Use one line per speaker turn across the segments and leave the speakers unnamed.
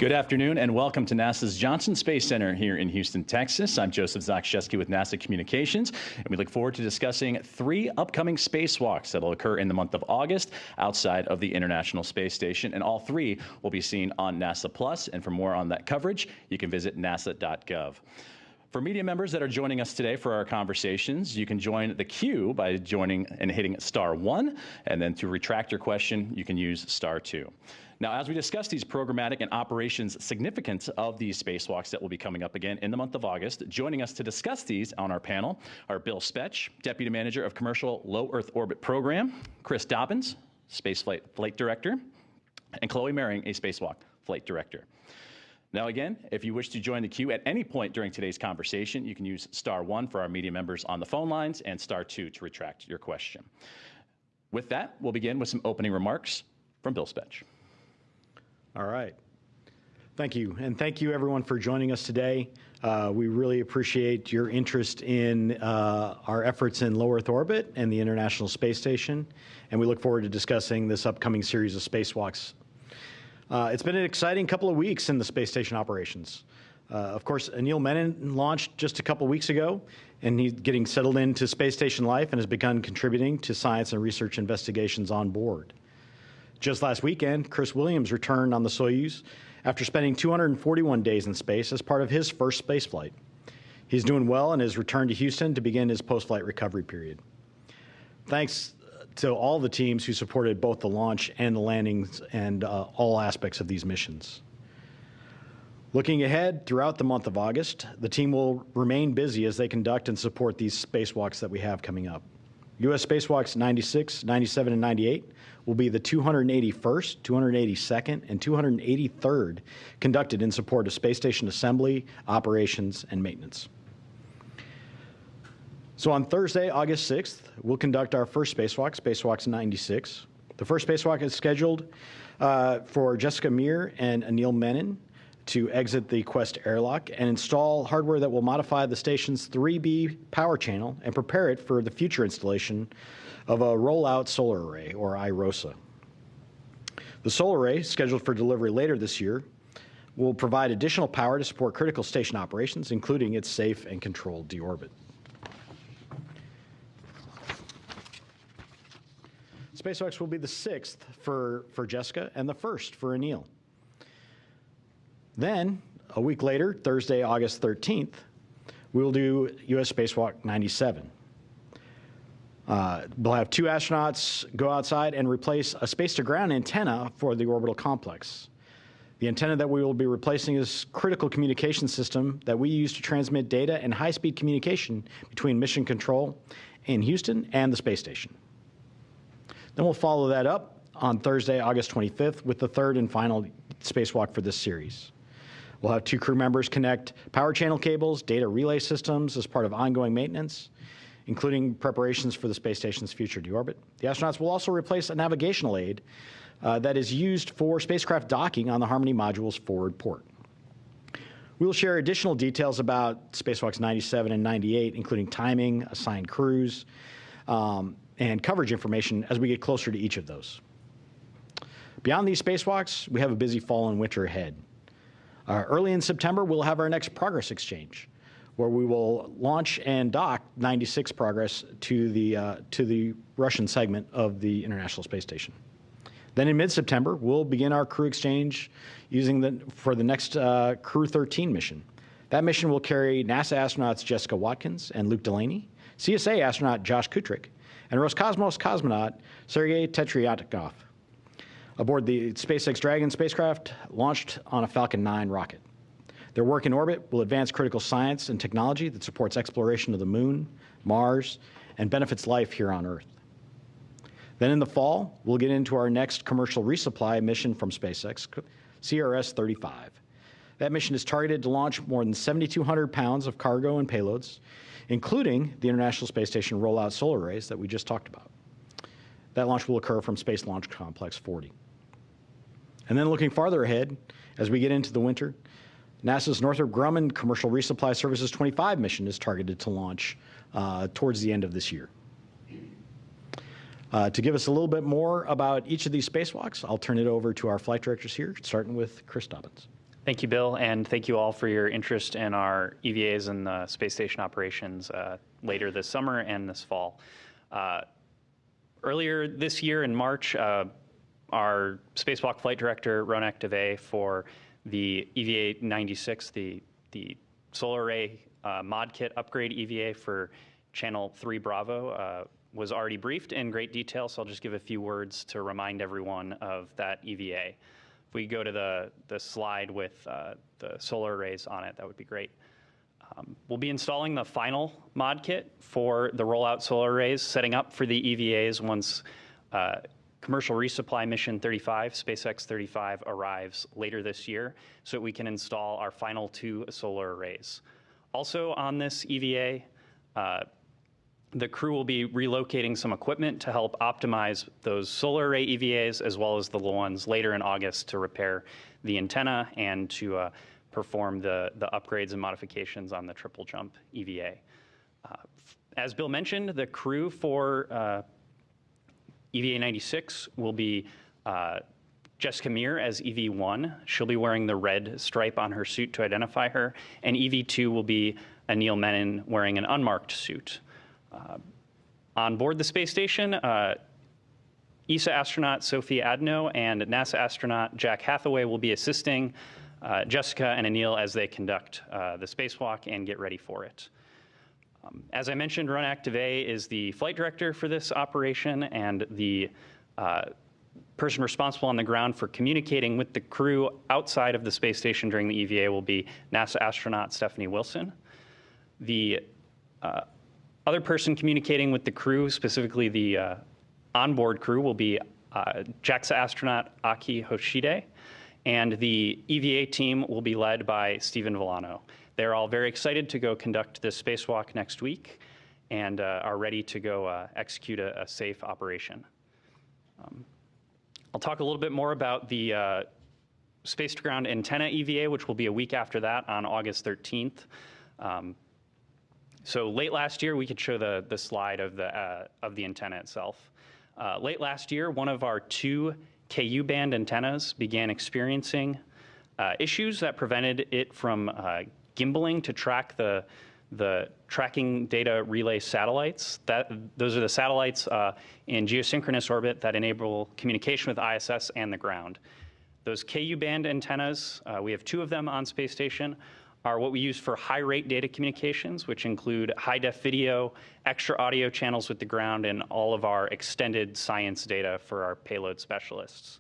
Good afternoon and welcome to NASA's Johnson Space Center here in Houston, Texas. I'm Joseph Zakshesky with NASA Communications, and we look forward to discussing 3 upcoming spacewalks that will occur in the month of August outside of the International Space Station, and all 3 will be seen on NASA Plus. And for more on that coverage, you can visit nasa.gov. For media members that are joining us today for our conversations, you can join the queue by joining and hitting *1, and then to retract your question, you can use *2. Now, as we discuss these programmatic and operations significance of these spacewalks that will be coming up again in the month of August, joining us to discuss these on our panel are Bill Spetch, Deputy Manager of Commercial Low Earth Orbit Program, Chris Dobbins, Spaceflight Flight Director, and Chloe Mehring, a Spacewalk Flight Director. Now again, if you wish to join the queue at any point during today's conversation, you can use *1 for our media members on the phone lines and *2 to retract your question. With that, we'll begin with some opening remarks from Bill Spetch.
All right. Thank you. And thank you, everyone, for joining us today. We really appreciate your interest in our efforts in low Earth orbit and the International Space Station. And we look forward to discussing this upcoming series of spacewalks. It's been an exciting couple of weeks in the space station operations. Of course, Mehring launched just a couple weeks ago, and he's getting settled into space station life and has begun contributing to science and research investigations on board. Just last weekend, Chris Williams returned on the Soyuz after spending 241 days in space as part of his first space flight. He's doing well and has returned to Houston to begin his post-flight recovery period. Thanks to all the teams who supported both the launch and the landings and all aspects of these missions. Looking ahead, throughout the month of August, the team will remain busy as they conduct and support these spacewalks that we have coming up. U.S. spacewalks 96, 97, and 98 will be the 281st, 282nd, and 283rd conducted in support of space station assembly, operations, and maintenance. So on Thursday, August 6th, we'll conduct our first spacewalk, Spacewalks 96. The first spacewalk is scheduled for Jessica Meir and Anil Menon to exit the Quest airlock and install hardware that will modify the station's 3B power channel and prepare it for the future installation of a rollout solar array, or IROSA. The solar array, scheduled for delivery later this year, will provide additional power to support critical station operations, including its safe and controlled deorbit. Spacewalks will be the 6th for Jessica and the 1st for Anil. Then, a week later, Thursday, August 13th, we will do U.S. Spacewalk 97. We'll have 2 astronauts go outside and replace a space-to-ground antenna for the orbital complex. The antenna that we will be replacing is a critical communication system that we use to transmit data and high-speed communication between mission control in Houston and the space station. Then we'll follow that up on Thursday, August 25th, with the 3rd and final spacewalk for this series. We'll have 2 crew members connect power channel cables, data relay systems as part of ongoing maintenance, including preparations for the space station's future deorbit. The astronauts will also replace a navigational aid that is used for spacecraft docking on the Harmony module's forward port. We will share additional details about spacewalks 97 and 98, including timing, assigned crews, and coverage information as we get closer to each of those. Beyond these spacewalks, we have a busy fall and winter ahead. Early in September, we'll have our next Progress Exchange, where we will launch and dock 96 Progress to the Russian segment of the International Space Station. Then in mid-September, we'll begin our crew exchange for the next Crew 13 mission. That mission will carry NASA astronauts Jessica Watkins and Luke Delaney, CSA astronaut Josh Kutrick, and Roscosmos cosmonaut Sergei Tetryatikov aboard the SpaceX Dragon spacecraft launched on a Falcon 9 rocket. Their work in orbit will advance critical science and technology that supports exploration of the Moon, Mars, and benefits life here on Earth. Then in the fall, we'll get into our next commercial resupply mission from SpaceX, CRS-35. That mission is targeted to launch more than 7,200 pounds of cargo and payloads, including the International Space Station rollout solar arrays that we just talked about. That launch will occur from Space Launch Complex 40. And then looking farther ahead, as we get into the winter, NASA's Northrop Grumman Commercial Resupply Services 25 mission is targeted to launch towards the end of this year. To give us a little bit more about each of these spacewalks, I'll turn it over to our flight directors here, starting with Chris Dobbins.
Thank you, Bill, and thank you all for your interest in our EVAs and the space station operations later this summer and this fall. Earlier this year in March, our Spacewalk flight director, Ronak Dave, for the EVA 96, the solar array mod kit upgrade EVA for Channel 3 Bravo, was already briefed in great detail, so I'll just give a few words to remind everyone of that EVA. If we go to the slide with the solar arrays on it, that would be great. We'll be installing the final mod kit for the rollout solar arrays, setting up for the EVAs once commercial resupply mission 35, SpaceX 35, arrives later this year, so that we can install our final 2 solar arrays. Also on this EVA, the crew will be relocating some equipment to help optimize those solar array EVAs as well as the ones later in August to repair the antenna and to perform the upgrades and modifications on the triple jump EVA. As Bill mentioned, the crew for EVA 96 will be Jessica Meir as EV1. She'll be wearing the red stripe on her suit to identify her, and EV2 will be Anil Menon wearing an unmarked suit. On board the space station, ESA astronaut Sophie Adno and NASA astronaut Jack Hathaway will be assisting Jessica and Anil as they conduct the spacewalk and get ready for it. As I mentioned, Ronak Dave is the flight director for this operation, and the person responsible on the ground for communicating with the crew outside of the space station during the EVA will be NASA astronaut Stephanie Wilson. The other person communicating with the crew, specifically the onboard crew, will be JAXA astronaut Aki Hoshide, and the EVA team will be led by Stephen Villano. They're all very excited to go conduct this spacewalk next week and are ready to go execute a safe operation. I'll talk a little bit more about the space-to-ground antenna EVA, which will be a week after that on August 13th. So late last year, we could show the slide of the antenna itself. Late last year, one of our 2 KU band antennas began experiencing issues that prevented it from gimbaling to track the tracking data relay satellites. Those are the satellites in geosynchronous orbit that enable communication with ISS and the ground. Those KU band antennas, we have 2 of them on space station, are what we use for high-rate data communications, which include high-def video, extra audio channels with the ground, and all of our extended science data for our payload specialists.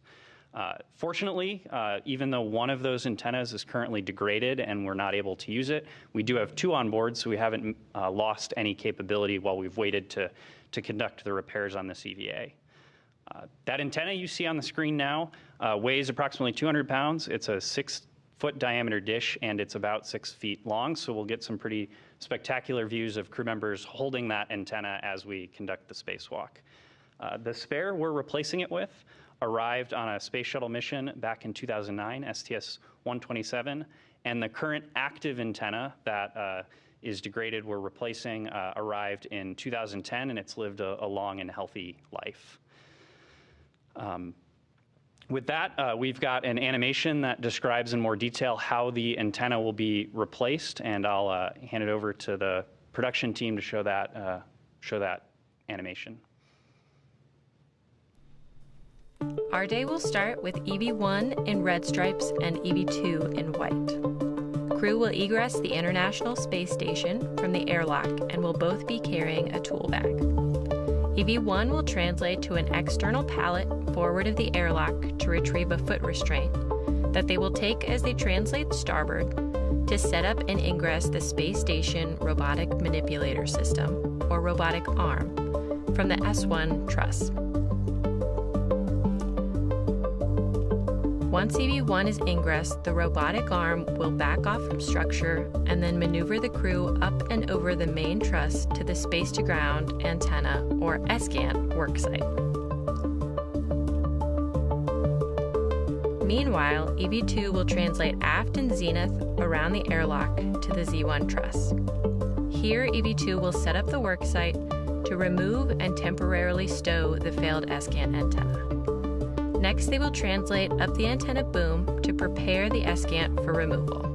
Fortunately, even though one of those antennas is currently degraded and we're not able to use it, we do have 2 on board, so we haven't lost any capability while we've waited to conduct the repairs on this EVA. That antenna you see on the screen now weighs approximately 200 pounds. It's a 6-foot diameter dish, and it's about 6 feet long, so we'll get some pretty spectacular views of crew members holding that antenna as we conduct the spacewalk. The spare we're replacing it with arrived on a space shuttle mission back in 2009, STS-127, and the current active antenna that is degraded we're replacing arrived in 2010, and it's lived a long and healthy life. With that, we've got an animation that describes in more detail how the antenna will be replaced, and I'll hand it over to the production team to show that animation.
Our day will start with EV1 in red stripes and EV2 in white. Crew will egress the International Space Station from the airlock and will both be carrying a tool bag. EV1 will translate to an external pallet forward of the airlock to retrieve a foot restraint that they will take as they translate starboard to set up and ingress the Space Station Robotic Manipulator System, or robotic arm, from the S1 truss. Once EV1 is ingressed, the robotic arm will back off from structure and then maneuver the crew up and over the main truss to the space-to-ground antenna, or SGAN, worksite. Meanwhile, EV2 will translate aft and zenith around the airlock to the Z1 truss. Here, EV2 will set up the worksite to remove and temporarily stow the failed SGAN antenna. Next, they will translate up the antenna boom to prepare the escant for removal.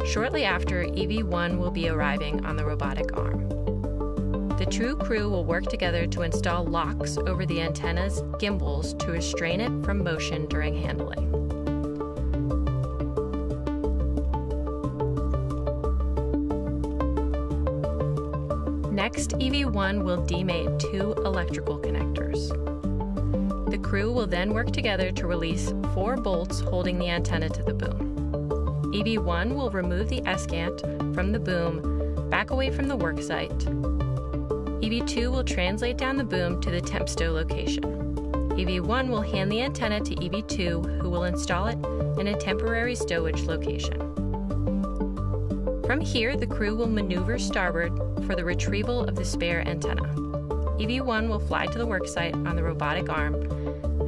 Shortly after, EV1 will be arriving on the robotic arm. The two crew will work together to install locks over the antenna's gimbals to restrain it from motion during handling. Next, EV1 will demate two electrical connectors. The crew will then work together to release 4 bolts holding the antenna to the boom. EV1 will remove the escant from the boom back away from the worksite. EV2 will translate down the boom to the temp stow location. EV1 will hand the antenna to EV2, who will install it in a temporary stowage location. From here, the crew will maneuver starboard for the retrieval of the spare antenna. EV1 will fly to the worksite on the robotic arm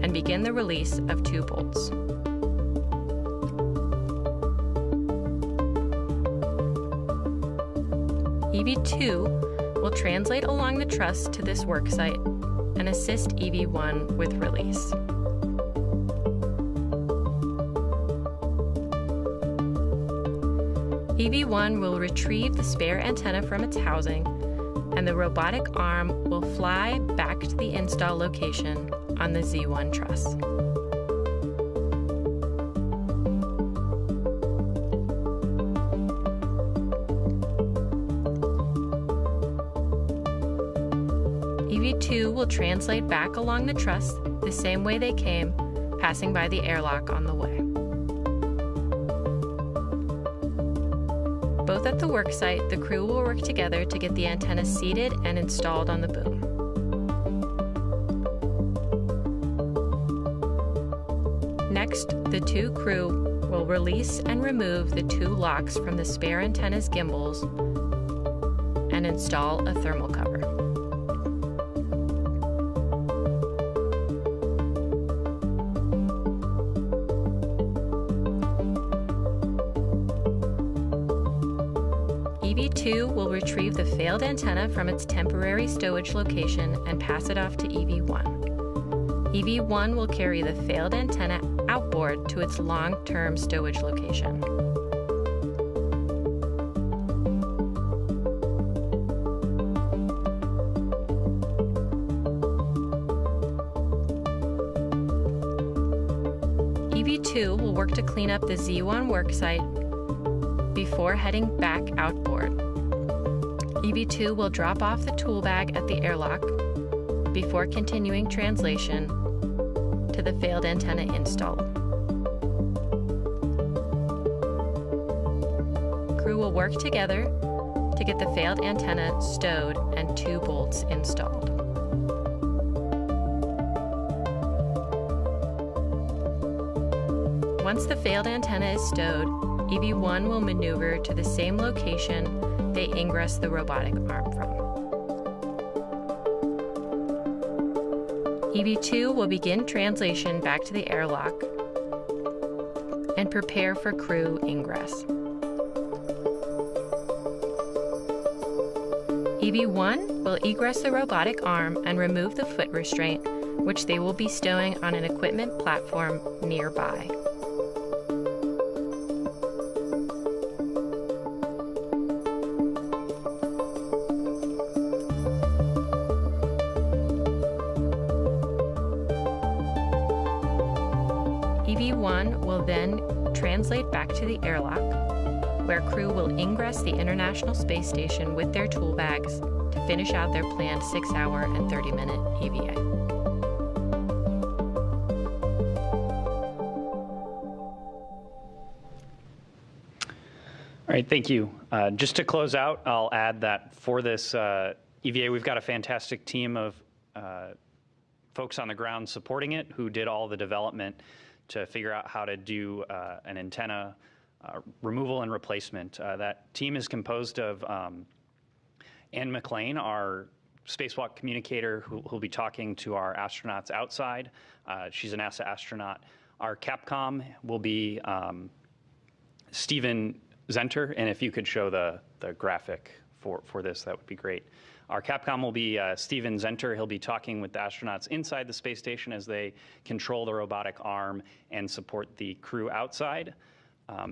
and begin the release of 2 bolts. EV2 will translate along the truss to this worksite and assist EV1 with release. EV1 will retrieve the spare antenna from its housing, and the robotic arm will fly back to the install location on the Z1 truss. EV2 will translate back along the truss the same way they came, passing by the airlock on the way. Both at the worksite, the crew will work together to get the antenna seated and installed on the boom. Next, the two crew will release and remove the 2 locks from the spare antenna's gimbals and install a thermal cover. EV2 will retrieve the failed antenna from its temporary stowage location and pass it off to EV1. EV1 will carry the failed antenna outboard to its long-term stowage location. EV2 will work to clean up the Z1 worksite before heading back outboard. EV2 will drop off the tool bag at the airlock before continuing translation to the failed antenna install. Crew will work together to get the failed antenna stowed and 2 bolts installed. Once the failed antenna is stowed, EV1 will maneuver to the same location they ingress the robotic arm from. EV2 will begin translation back to the airlock and prepare for crew ingress. EV1 will egress the robotic arm and remove the foot restraint, which they will be stowing on an equipment platform nearby. EV1 will then translate back to the airlock, where crew will ingress the International Space Station with their tool bags to finish out their planned 6-hour and 30-minute EVA.
All right, thank you. Just to close out, I'll add that for this EVA, we've got a fantastic team of folks on the ground supporting it who did all the development to figure out how to do an antenna removal and replacement. That team is composed of Ann McLean, our spacewalk communicator, who will be talking to our astronauts outside. She's a NASA astronaut. Our Capcom will be Stephen Zenter, and if you could show the graphic for this, that would be great. Our Capcom will be Steven Zenter. He'll be talking with the astronauts inside the space station as they control the robotic arm and support the crew outside.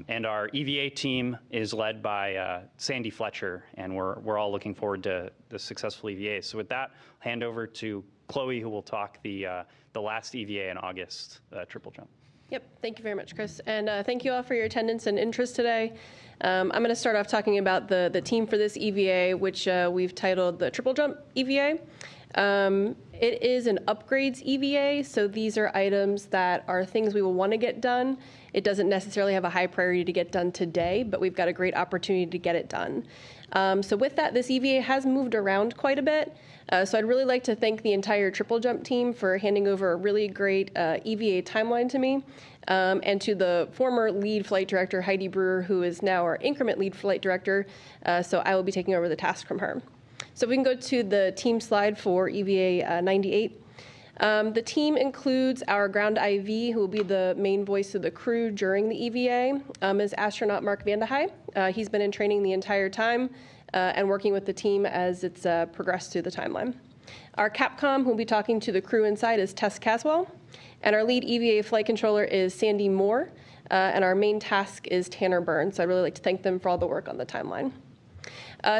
And our EVA team is led by Sandy Fletcher, and we're all looking forward to the successful EVA. So with that, I'll hand over to Chloe, who will talk the last EVA in August, triple jump.
Yep, thank you very much, Chris. And thank you all for your attendance and interest today. I'm going to start off talking about the team for this EVA, which we've titled the Triple Jump EVA. It is an upgrades EVA, so these are items that are things we will want to get done. It doesn't necessarily have a high priority to get done today, but we've got a great opportunity to get it done. So with that, this EVA has moved around quite a bit. So I'd really like to thank the entire Triple Jump team for handing over a really great EVA timeline to me, and to the former lead flight director, Heidi Brewer, who is now our increment lead flight director. So I will be taking over the task from her. So we can go to the team slide for EVA 98. The team includes our ground IV, who will be the main voice of the crew during the EVA, is astronaut Mark Vandehei. He's been in training the entire time and working with the team as it's progressed through the timeline. Our Capcom, who will be talking to the crew inside, is Tess Caswell. And our lead EVA flight controller is Sandy Moore. And our main task is Tanner Burns. So I'd really like to thank them for all the work on the timeline.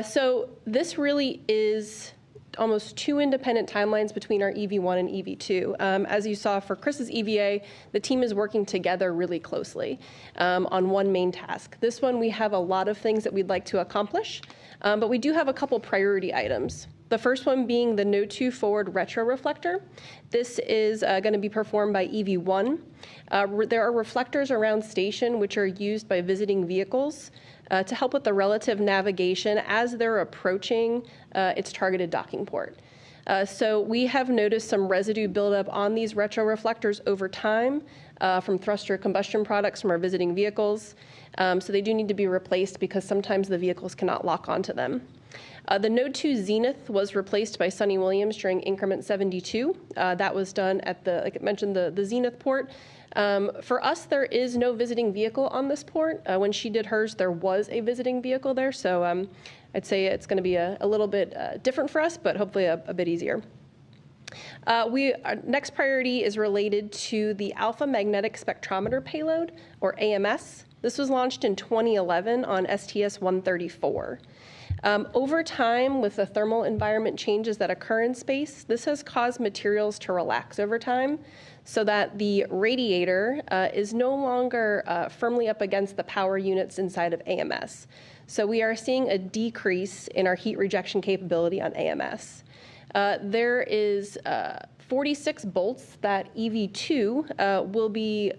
So this really is almost two independent timelines between our EV1 and EV2. As you saw for Chris's EVA, the team is working together really closely on one main task. This one, we have a lot of things that we'd like to accomplish, but we do have a couple priority items. The first one being the No2 forward retro reflector. This is going to be performed by EV1. There are reflectors around station which are used by visiting vehicles to help with the relative navigation as they're approaching its targeted docking port. So we have noticed some residue buildup on these retro reflectors over time from thruster combustion products from our visiting vehicles. So they do need to be replaced because sometimes the vehicles cannot lock onto them. The Node 2 Zenith was replaced by Sunny Williams during increment 72. That was done at the, like I mentioned, the Zenith port. For us, there is no visiting vehicle on this port. When she did hers, there was a visiting vehicle there. So I'd say it's going to be a little bit different for us, but hopefully a bit easier. Our next priority is related to the Alpha Magnetic Spectrometer Payload, or AMS. This was launched in 2011 on STS-134. Over time, with the thermal environment changes that occur in space, this has caused materials to relax over time so that the radiator is no longer firmly up against the power units inside of AMS. So we are seeing a decrease in our heat rejection capability on AMS. There is 46 bolts that EV2 will be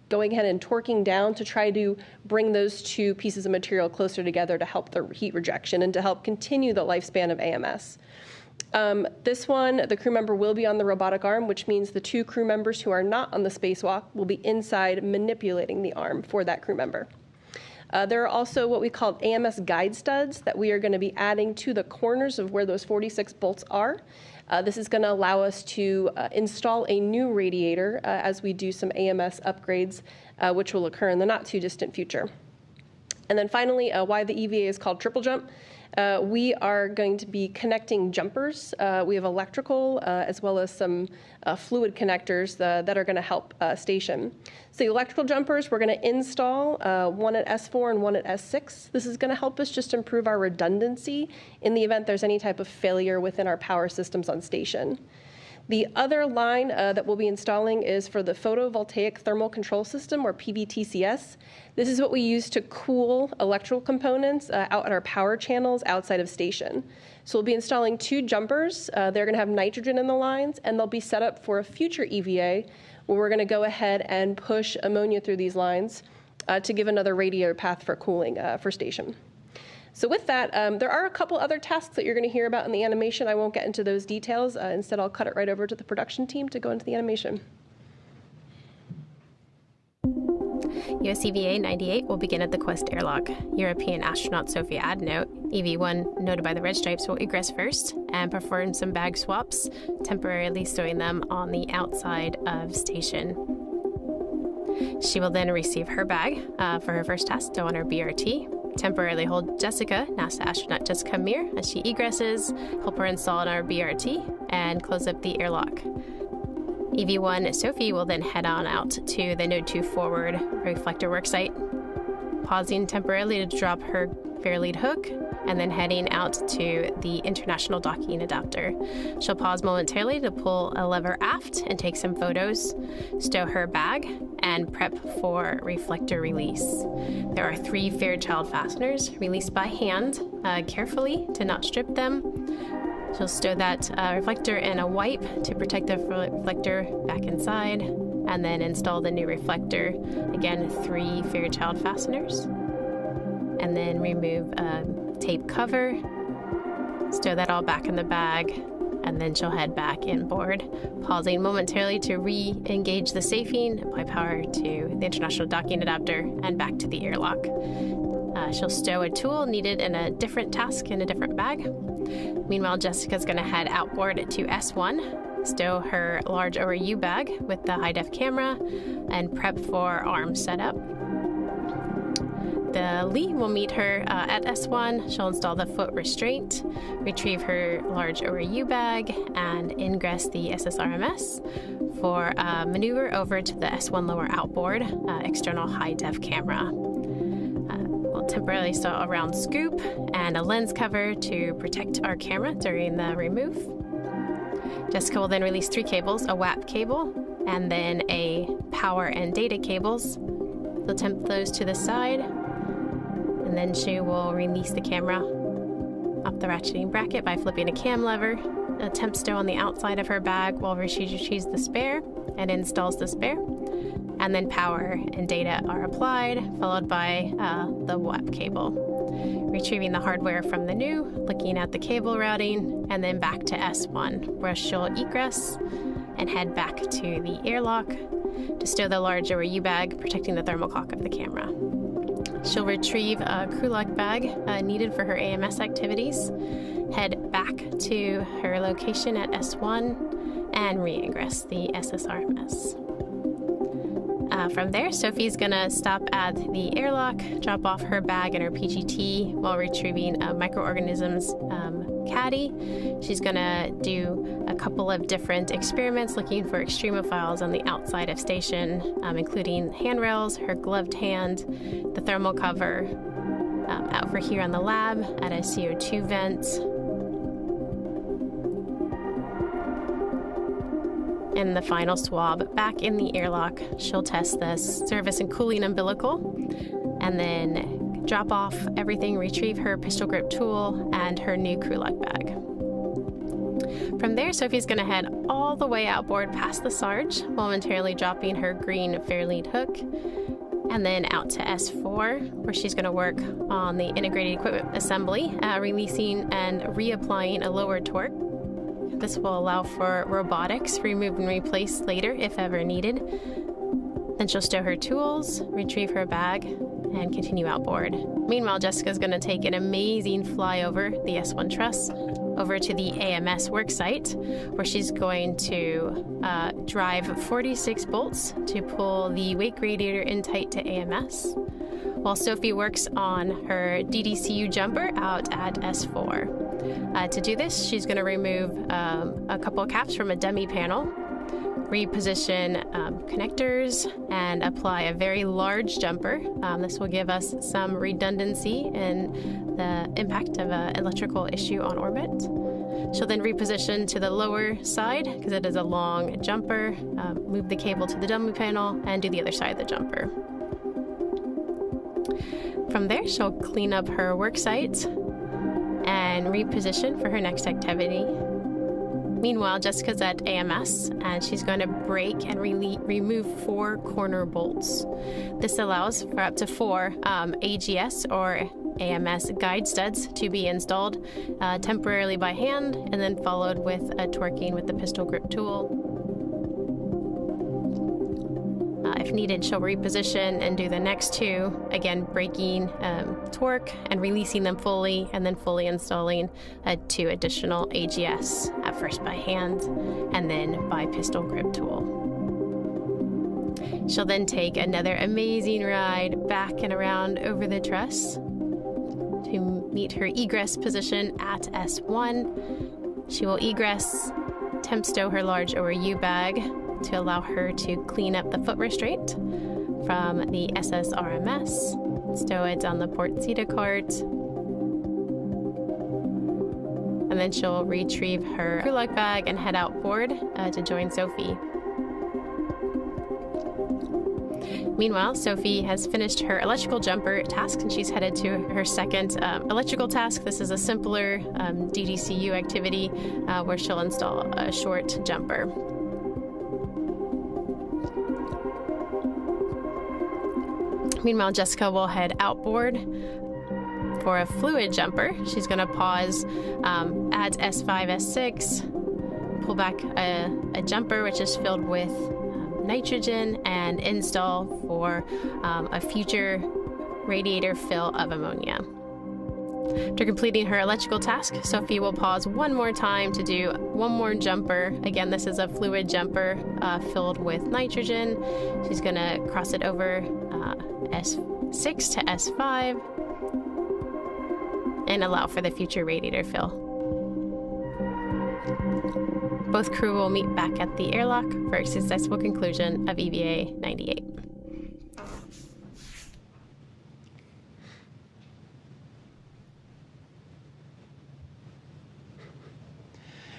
going ahead and torquing down to try to bring those two pieces of material closer together to help the heat rejection and to help continue the lifespan of AMS. This one, the crew member will be on the robotic arm, which means the two crew members who are not on the spacewalk will be inside manipulating the arm for that crew member. There are also what we call AMS guide studs that we are going to be adding to the corners of where those 46 bolts are. This is going to allow us to install a new radiator as we do some AMS upgrades, which will occur in the not-too-distant future. And then finally, why the EVA is called Triple Jump. We are going to be connecting jumpers. We have electrical as well as some fluid connectors that are going to help station. So the electrical jumpers, we're going to install one at S4 and one at S6. This is going to help us just improve our redundancy in the event there's any type of failure within our power systems on station. The other line that we'll be installing is for the photovoltaic thermal control system, or PVTCS. This is what we use to cool electrical components out at our power channels outside of station. So we'll be installing two jumpers. They're going to have nitrogen in the lines, and they'll be set up for a future EVA where we're going to go ahead and push ammonia through these lines to give another radiator path for cooling for station. So with that, there are a couple other tasks that you're going to hear about in the animation. I won't get into those details. Instead, I'll cut it right over to the production team to go into the animation.
USEVA 98 will begin at the Quest airlock. European astronaut Sophia Adnote, EV1, noted by the red stripes, will egress first and perform some bag swaps, temporarily stowing them on the outside of station. She will then receive her bag for her first task, to on her BRT.
temporarily hold Jessica, NASA astronaut Jessica Meir, as she egresses, help her install in our BRT, and close up the airlock. EV1 Sophie will then head on out to the Node 2 forward reflector worksite, pausing temporarily to drop her fair lead hook, and then heading out to the international docking adapter. She'll pause momentarily to pull a lever aft and take some photos, stow her bag, and prep for reflector release. There are 3 Fairchild fasteners released by hand, carefully to not strip them. She'll stow that reflector in a wipe to protect the reflector back inside, and then install the new reflector. Again, 3 Fairchild fasteners. And then remove a tape cover, stow that all back in the bag, and then she'll head back inboard, pausing momentarily to re-engage the safing, apply power to the international docking adapter, and back to the airlock. She'll stow a tool needed in a different task in a different bag. Meanwhile, Jessica's going to head outboard to S1, stow her large ORU bag with the high-def camera, and prep for arm setup. Lee will meet her at S1. She'll install the foot restraint, retrieve her large ORU bag, and ingress the SSRMS for maneuver over to the S1 lower outboard external high-def camera. We'll temporarily install a round scoop and a lens cover to protect our camera during the remove. Jessica will then release 3 cables, a WAP cable, and then a power and data cables. She'll temp those to the side, and then she will release the camera off the ratcheting bracket by flipping a cam lever. A temp stow on the outside of her bag while she retrieves the spare and installs the spare. And then power and data are applied, followed by the WAP cable. Retrieving the hardware from the new, looking at the cable routing, and then back to S1, where she'll egress and head back to the airlock to stow the large ORU bag, protecting the thermocock of the camera. She'll retrieve a crew lock bag needed for her AMS activities, head back to her location at S1, and re-ingress the SSRMS. From there, Sophie's gonna stop at the airlock, drop off her bag and her PGT while retrieving a microorganisms caddy. She's gonna do a couple of different experiments looking for extremophiles on the outside of station, including handrails, her gloved hand, the thermal cover, over here on the lab at a CO2 vent. And the final swab back in the airlock. She'll test the service and cooling umbilical, and then drop off everything, retrieve her pistol grip tool and her new crew lock bag. From there, Sophie's going to head all the way outboard past the Sarge, momentarily dropping her green fair lead hook, and then out to S4, where she's going to work on the integrated equipment assembly, releasing and reapplying a lower torque. This will allow for robotics, remove and replace later if ever needed. Then she'll stow her tools, retrieve her bag, and continue outboard. Meanwhile, Jessica's going to take an amazing flyover the S1 truss over to the AMS worksite, where she's going to drive 46 bolts to pull the wake radiator in tight to AMS, while Sophie works on her DDCU jumper out at S4. To do this, she's going to remove a couple of caps from a dummy panel, reposition connectors, and apply a very large jumper. This will give us some redundancy in the impact of an electrical issue on orbit. She'll then reposition to the lower side, because it is a long jumper, move the cable to the dummy panel, and do the other side of the jumper. From there, she'll clean up her work site and reposition for her next activity. Meanwhile, Jessica's at AMS, and she's going to break and remove 4 corner bolts. This allows for up to 4 AGS or AMS guide studs to be installed temporarily by hand, and then followed with a torquing with the pistol grip tool. If needed, she'll reposition and do the next 2, again breaking torque and releasing them fully, and then fully installing 2 additional AGS, at first by hand and then by pistol grip tool. She'll then take another amazing ride back and around over the truss, to meet her egress position at S1. She will egress, temp stow her large ORU bag to allow her to clean up the foot restraint from the SSRMS, stow it on the port CETA cart, and then she'll retrieve her crew log bag and head outboard to join Sophie. Meanwhile, Sophie has finished her electrical jumper task and she's headed to her second electrical task. This is a simpler DDCU activity where she'll install a short jumper. Meanwhile, Jessica will head outboard for a fluid jumper. She's going to pause at S5, S6, pull back a jumper which is filled with nitrogen, and install for a future radiator fill of ammonia. After completing her electrical task, Sophie will pause one more time to do one more jumper. Again, this is a fluid jumper filled with nitrogen. She's going to cross it over S6 to S5 and allow for the future radiator fill. Both crew will meet back at the airlock for a successful conclusion of EVA 98.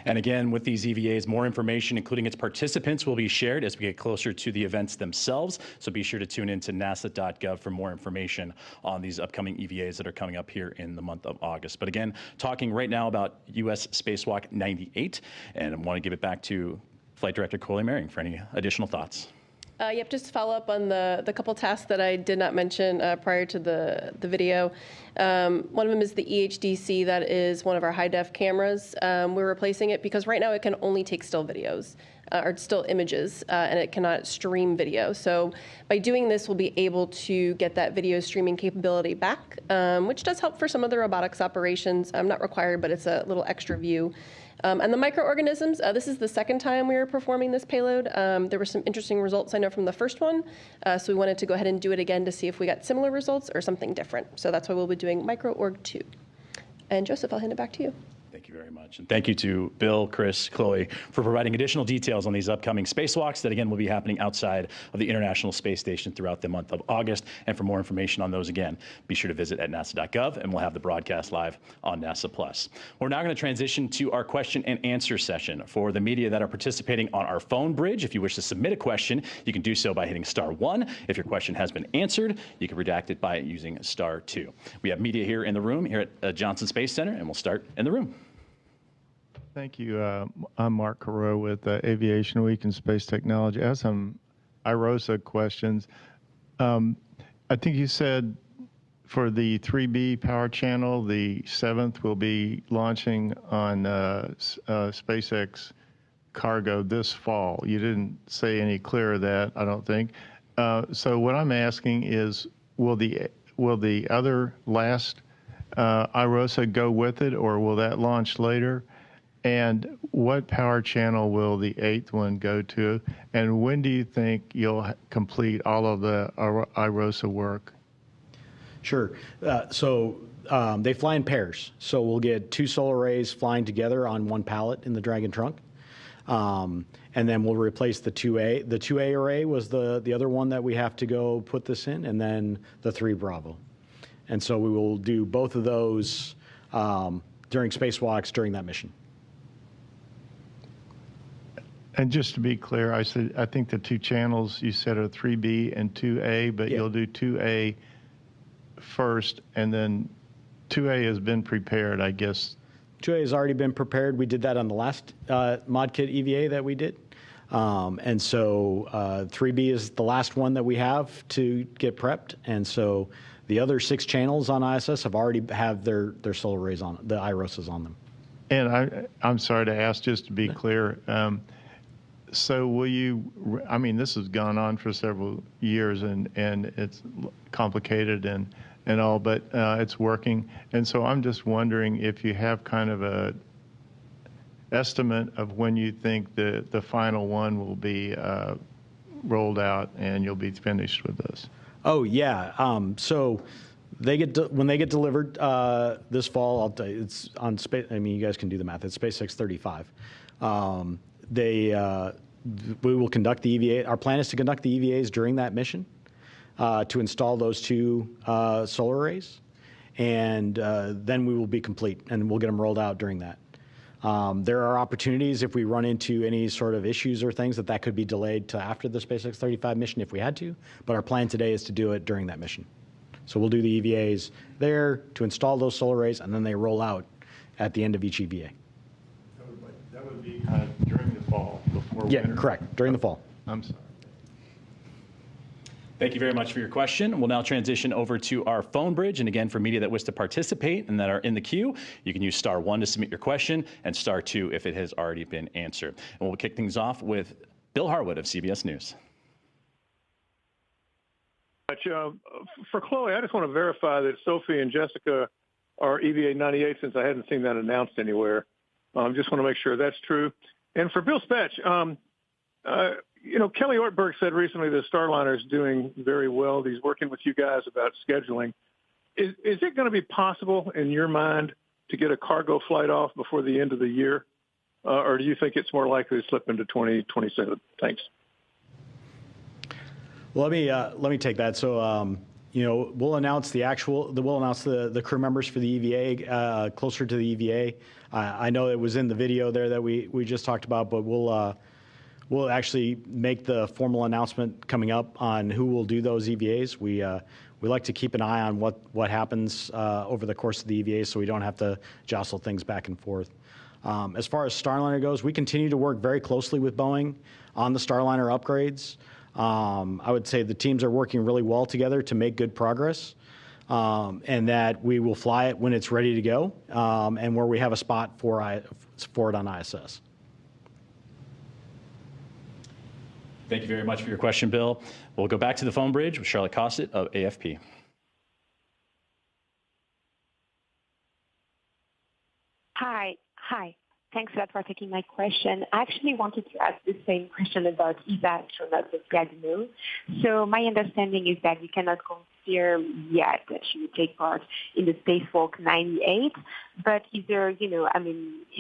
And again, with these EVAs, more information, including its participants, will be shared as we get closer to the events themselves. So be sure to tune in to nasa.gov for more information on these upcoming EVAs that are coming up here in the month of August. But again, talking right now about U.S. Spacewalk 98, and I want to give it back to Flight Director Coley Mehring for any additional thoughts.
Yep, just to follow up on the couple tasks that I did not mention prior to the video. One of them is the EHDC. That is one of our high-def cameras. We're replacing it because right now it can only take still videos or still images, and it cannot stream video. So by doing this, we'll be able to get that video streaming capability back, which does help for some of the robotics operations. Not required, but it's a little extra view. And the microorganisms, this is the second time we were performing this payload. There were some interesting results I know from the first one, so we wanted to go ahead and do it again to see if we got similar results or something different. So that's why we'll be doing microorg 2. And Joseph, I'll hand it back to you.
Thank you very much. And thank you to Bill, Chris, Chloe for providing additional details on these upcoming spacewalks that, again, will be happening outside of the International Space Station throughout the month of August. And for more information on those, again, be sure to visit at nasa.gov, and we'll have the broadcast live on NASA Plus. We're now going to transition to our question and answer session. For the media that are participating on our phone bridge, if you wish to submit a question, you can do so by hitting *1. If your question has been answered, you can redact it by using *2. We have media here in the room, here at Johnson Space Center, and we'll start in the room.
Thank you. I'm Mark Carreau with Aviation Week and Space Technology. I have some IROSA questions. I think you said for the 3B power channel, the 7th will be launching on SpaceX cargo this fall. You didn't say any clearer that, I don't think. So what I'm asking is, will the other last IROSA go with it, or will that launch later? And what power channel will the 8th one go to? And when do you think you'll complete all of the IROSA work?
Sure. They fly in pairs. So we'll get 2 solar arrays flying together on one pallet in the Dragon trunk. And then we'll replace the 2A. The 2A array was the other one that we have to go put this in, and then the 3 Bravo. And so we will do both of those during spacewalks during that mission.
And just to be clear, I think the 2 channels you said are 3B and 2A, but you'll do 2A first, and then 2A has been prepared, I guess.
2A has already been prepared. We did that on the last ModKit EVA that we did. And so 3B is the last one that we have to get prepped. And so the other 6 channels on ISS have already have their solar arrays on, the IROSAs on them.
And I'm sorry to ask, just to be clear, so will you, I mean, this has gone on for several years and it's complicated and all, but it's working. And so I'm just wondering if you have kind of a estimate of when you think the final one will be rolled out and you'll be finished with this.
Oh, yeah. So When they get delivered this fall, I'll tell you, it's on space. I mean, you guys can do the math. It's SpaceX 35. We will conduct the EVA. Our plan is to conduct the EVAs during that mission to install those 2 solar arrays, and then we will be complete, and we'll get them rolled out during that. There are opportunities if we run into any sort of issues or things that could be delayed to after the SpaceX 35 mission if we had to, but our plan today is to do it during that mission. So we'll do the EVAs there to install those solar arrays, and then they roll out at the end of each EVA.
That would be kind of during the fall, before winter?
Yeah, correct, during the fall.
I'm sorry.
Thank you very much for your question. We'll now transition over to our phone bridge. And again, for media that wish to participate and that are in the queue, you can use *1 to submit your question and *2 if it has already been answered. And we'll kick things off with Bill Harwood of CBS News.
For Chloe, I just want to verify that Sophie and Jessica are EVA 98 since I hadn't seen that announced anywhere. Just want to make sure that's true. And for Bill Spetch, Kelly Ortberg said recently the Starliner is doing very well. He's working with you guys about scheduling. Is it going to be possible in your mind to get a cargo flight off before the end of the year? Or do you think it's more likely to slip into 2027? Thanks.
Well, let me take that. So, we'll announce the crew members for the EVA closer to the EVA. I know it was in the video there that we just talked about, but we'll actually make the formal announcement coming up on who will do those EVAs. We like to keep an eye on what happens over the course of the EVA, so we don't have to jostle things back and forth. As far as Starliner goes, we continue to work very closely with Boeing on the Starliner upgrades. I would say the teams are working really well together to make good progress, and that we will fly it when it's ready to go, and where we have a spot for it on ISS.
Thank you very much for your question, Bill. We'll go back to the phone bridge with Charlotte Cossett of AFP.
Hi. Thanks a lot for taking my question. I actually wanted to ask the same question about EVA astronauts that we had know. So my understanding is that you cannot confirm yet that she would take part in the Spacewalk 98, but is there, is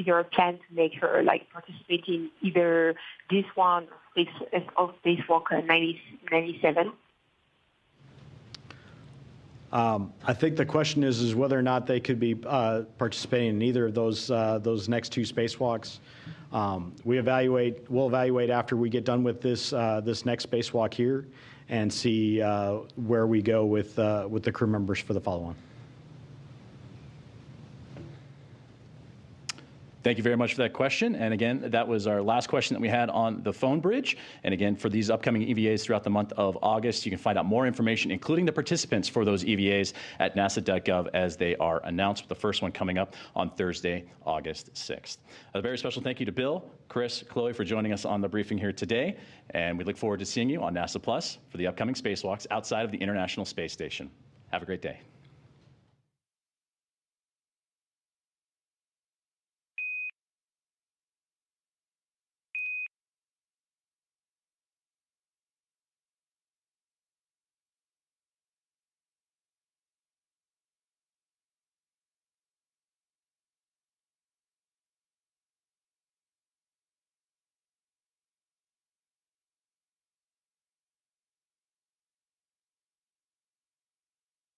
there a plan to make her participate in either this one or Spacewalk 97?
I think the question is whether or not they could be participating in either of those next 2 spacewalks. We'll evaluate after we get done with this next spacewalk here, and see where we go with the crew members for the follow-on.
Thank you very much for that question. And again, that was our last question that we had on the phone bridge. And again, for these upcoming EVAs throughout the month of August, you can find out more information, including the participants for those EVAs at nasa.gov as they are announced, with the first one coming up on Thursday, August 6th. A very special thank you to Bill, Chris, Chloe for joining us on the briefing here today. And we look forward to seeing you on NASA Plus for the upcoming spacewalks outside of the International Space Station. Have a great day.